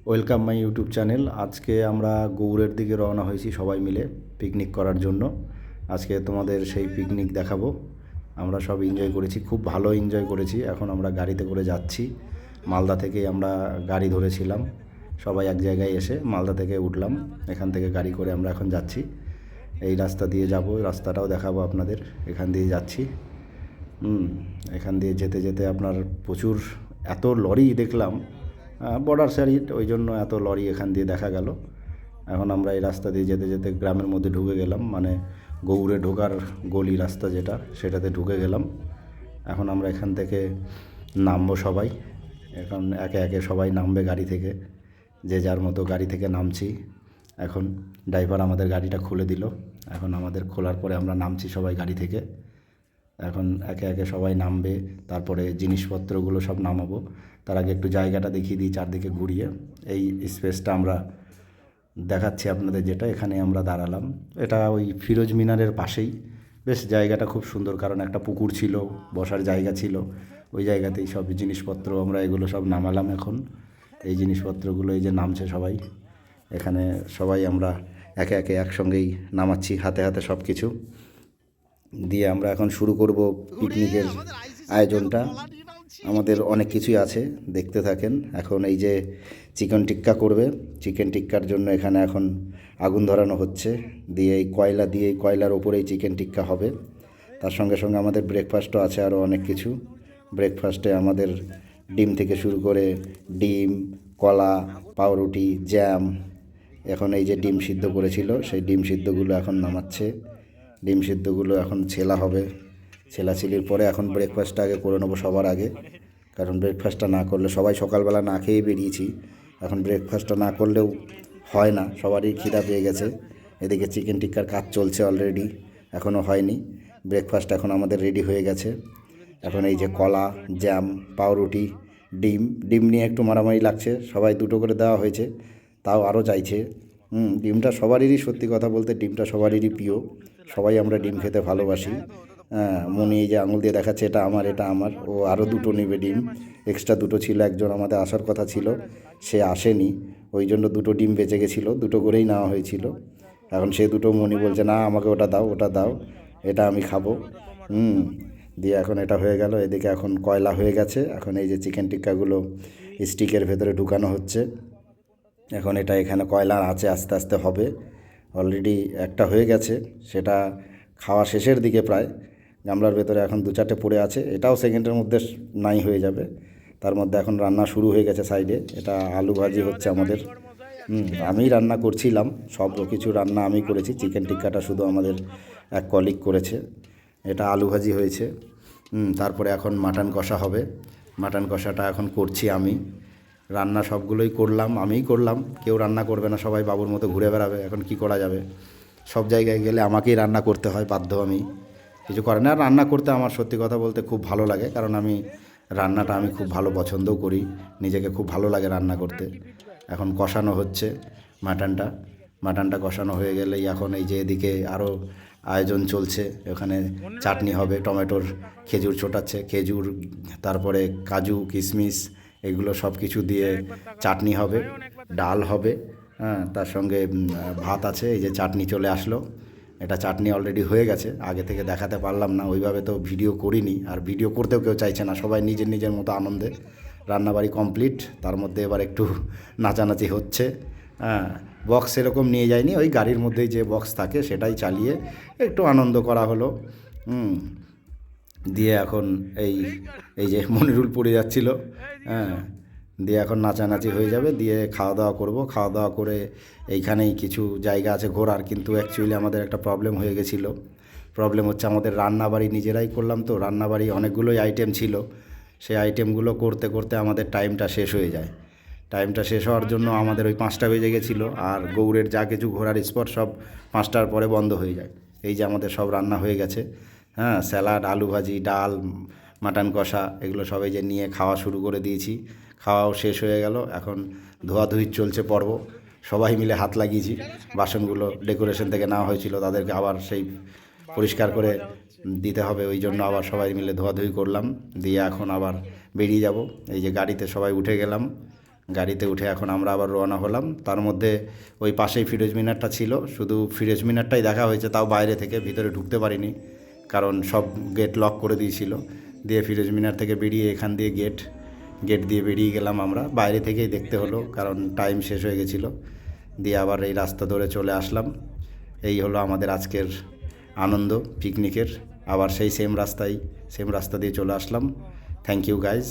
Welcome my YouTube channel. আজকে আমরা গৌড়ের দিকে রওনা হয়েছি সবাই মিলে পিকনিক করার জন্য। আজকে তোমাদের সেই পিকনিক দেখাবো। আমরা সব এনজয় করেছি, খুব ভালো এনজয় করেছি। এখন আমরা গাড়িতে করে যাচ্ছি। মালদা থেকে আমরা গাড়ি ধরেছিলাম, সবাই এক জায়গায় এসে মালদা থেকে উঠলাম। এখান থেকে গাড়ি করে আমরা এখন যাচ্ছি, এই রাস্তা দিয়ে যাব, রাস্তাটাও দেখাবো আপনাদের। এখান দিয়ে যাচ্ছি। এখান দিয়ে যেতে যেতে আপনার প্রচুর এত লরি দেখলাম, বর্ডার সাইড, ওই জন্য এত লরি এখান দিয়ে দেখা গেল। এখন আমরা এই রাস্তা দিয়ে যেতে যেতে গ্রামের মধ্যে ঢুকে গেলাম, মানে গৌড়ে ঢোকার গলি রাস্তা যেটা, সেটাতে ঢুকে গেলাম। এখন আমরা এখান থেকে নামবো সবাই। এখন একে একে সবাই নামবে গাড়ি থেকে, যে যার মতো গাড়ি থেকে নামছি। এখন ড্রাইভার আমাদের গাড়িটা খুলে দিল। এখন আমাদের খোলার পরে আমরা নামছি সবাই গাড়ি থেকে। এখন একে একে সবাই নামবে, তারপরে জিনিসপত্রগুলো সব নামাবো। তার আগে একটু জায়গাটা দেখিয়ে দিই চারদিকে ঘুরিয়ে। এই স্পেসটা আমরা দেখাচ্ছি আপনাদের, যেটা এখানে আমরা দাঁড়ালাম। এটা ওই ফিরোজ মিনারের পাশেই। বেশ জায়গাটা খুব সুন্দর, কারণ একটা পুকুর ছিল, বসার জায়গা ছিল। ওই জায়গাতেই সব জিনিসপত্র আমরা এগুলো সব নামালাম। এখন এই জিনিসপত্রগুলো এই যে নামছে সবাই, এখানে সবাই আমরা একে একে একসঙ্গেই নামাচ্ছি, হাতে হাতে সব কিছু দিয়ে। আমরা এখন শুরু করব পিকনিকের আয়োজনটা। আমাদের অনেক কিছুই আছে, দেখতে থাকেন। এখন এই যে চিকেন টিক্কা করবে, চিকেন টিক্কার জন্য এখানে এখন আগুন ধরানো হচ্ছে, দিয়ে এই কয়লা দিয়ে, এই কয়লার ওপরেই চিকেন টিক্কা হবে। তার সঙ্গে সঙ্গে আমাদের ব্রেকফাস্টও আছে, আরও অনেক কিছু। ব্রেকফাস্টে আমাদের ডিম থেকে শুরু করে ডিম, কলা, পাউরুটি, জ্যাম। এখন এই যে ডিম সিদ্ধ করেছিল, সেই ডিম সিদ্ধগুলো এখন নামাচ্ছে। ডিম সিদ্ধগুলো এখন ছেলা হবে। ছেলাছিলির পরে এখন ব্রেকফাস্টটা আগে করে নেবো সবার আগে, কারণ ব্রেকফাস্টটা না করলে, সবাই সকালবেলা না খেয়েই বেরিয়েছি, এখন ব্রেকফাস্টটা না করলেও হয় না। সবারই খিদা পেয়ে গেছে। এদিকে চিকেন টিক্কার কাজ চলছে অলরেডি, এখনও হয়নি। ব্রেকফাস্ট এখন আমাদের রেডি হয়ে গেছে। এখন এই যে কলা, জ্যাম, পাউরুটি, ডিম। ডিম নিয়ে একটু মারামারি লাগছে, সবাই দুটো করে দেওয়া হয়েছে, তাও আরও চাইছে। ডিমটা সবারই, সত্যি কথা বলতে ডিমটা সবারই প্রিয়। সবাই আমরা ডিম খেতে ভালোবাসি। মনি এই যে আঙুল দিয়ে দেখাচ্ছে এটা আমার, এটা আমার। ও আরও দুটো নেবে ডিম, এক্সট্রা দুটো ছিল। একজন আমাদের আসার কথা ছিল, সে আসেনি, ওই জন্য দুটো ডিম বেঁচে গেছিলো, দুটো করেই নেওয়া হয়েছিল। এখন সে দুটো মনি বলছে না, আমাকে ওটা দাও, ওটা দাও, এটা আমি খাবো। দিয়ে এখন এটা হয়ে গেল। এদিকে এখন কয়লা হয়ে গেছে। এখন এই যে চিকেন টিক্কাগুলো স্টিকের ভেতরে ঢুকানো হচ্ছে। এখন এটা এখানে কয়লার আছে, আস্তে আস্তে হবে। অলরেডি একটা হয়ে গেছে, সেটা খাওয়া শেষের দিকে প্রায়। গামলার ভেতরে এখন দু চারটে পড়ে আছে, এটাও সেকেন্ডের মধ্যে নাই হয়ে যাবে। তার মধ্যে এখন রান্না শুরু হয়ে গেছে সাইডে। এটা আলু ভাজি হচ্ছে আমাদের। আমিই রান্না করছিলাম, সব কিছু রান্না আমি করেছি। চিকেন টিক্কাটা শুধু আমাদের এক কলিগ করেছে। এটা আলু ভাজি হয়েছে। তারপরে এখন মাটন কষা হবে। মাটন কষাটা এখন করছি আমি। রান্না সবগুলোই করলাম, আমিই করলাম, কেউ রান্না করবে না, সবাই বাবুর মতো ঘুরে বেড়াবে। এখন কি করা যাবে, সব জায়গায় গেলে আমাকেই রান্না করতে হয়, বাধ্য। আমি কিছু করে না। রান্না করতে আমার সত্যি কথা বলতে খুব ভালো লাগে, কারণ আমি রান্নাটা আমি খুব ভালো পছন্দও করি, নিজেকে খুব ভালো লাগে রান্না করতে। এখন কষানো হচ্ছে মাটনটা। মাটনটা কষানো হয়ে গেলেই এখন এই যে এদিকে আরও আয়োজন চলছে। ওখানে চাটনি হবে, টমেটোর খেজুর ছোটাচ্ছে, খেজুর, তারপরে কাজু, কিশমিশ, এগুলো সব কিছু দিয়ে চাটনি হবে। ডাল হবে, তার সঙ্গে ভাত আছে। এই যে চাটনি চলে আসলো, এটা চাটনি অলরেডি হয়ে গেছে। আগে থেকে দেখাতে পারলাম না, ওইভাবে তো ভিডিও করিনি, আর ভিডিও করতেও কেউ চাইছে না, সবাই নিজের নিজের মতো আনন্দে। রান্নাবাড়ি কমপ্লিট, তার মধ্যে এবার একটু নাচানাচি হচ্ছে। বক্স এরকম নিয়ে যায়নি, ওই গাড়ির মধ্যেই যে বক্স থাকে সেটাই চালিয়ে একটু আনন্দ করা হলো। দিয়ে এখন এই এই যে মনিরুল পড়ে যাচ্ছিল, দিয়ে এখন নাচানাচি হয়ে যাবে, দিয়ে খাওয়া দাওয়া করব। খাওয়া দাওয়া করে এইখানেই কিছু জায়গা আছে ঘোরার, কিন্তু অ্যাকচুয়ালি আমাদের একটা প্রবলেম হয়ে গেছিলো। প্রবলেম হচ্ছে, আমাদের রান্নাবাড়ি নিজেরাই করলাম তো, রান্নাবাড়ি অনেকগুলোই আইটেম ছিল। সেই আইটেমগুলো করতে করতে আমাদের টাইমটা শেষ হয়ে যায়। টাইমটা শেষ হওয়ার জন্য আমাদের ওই 5টা বেজে গেছিলো, আর গৌড়ের যা কিছু ঘোরার স্পট সব 5টার পরে বন্ধ হয়ে যায়। এই যে আমাদের সব রান্না হয়ে গেছে, স্যালাড, আলু ভাজি, ডাল, মাটন কষা, এগুলো সবাই যে নিয়ে খাওয়া শুরু করে দিয়েছি। খাওয়াও শেষ হয়ে গেল। এখন ধোয়াধুয়ির চলছে পর্ব, সবাই মিলে হাত লাগিয়েছি। বাসনগুলো ডেকোরেশন থেকে নেওয়া হয়েছিল, তাদেরকে আবার সেই পরিষ্কার করে দিতে হবে, ওই জন্য আবার সবাই মিলে ধোয়াধুয়ি করলাম। দিয়ে এখন আবার বেরিয়ে যাব। এই যে গাড়িতে সবাই উঠে গেলাম, গাড়িতে উঠে এখন আমরা আবার রওনা হলাম। তার মধ্যে ওই পাশেই ফিরোজ মিনারটা ছিল, শুধু ফিরোজ মিনারটাই দেখা হয়েছে, তাও বাইরে থেকে, ভিতরে ঢুকতে পারিনি কারণ সব গেট লক করে দিয়েছিল। দিয়ে ফিরোজ মিনার থেকে বেরিয়ে এখান দিয়ে গেট দিয়ে বেরিয়ে গেলাম আমরা, বাইরে থেকেই দেখতে হলো কারণ টাইম শেষ হয়ে গেছিলো। দিয়ে আবার এই রাস্তা ধরে চলে আসলাম। এই হলো আমাদের আজকের আনন্দ পিকনিকের। আবার সেই সেম রাস্তা দিয়ে চলে আসলাম। Thank you guys.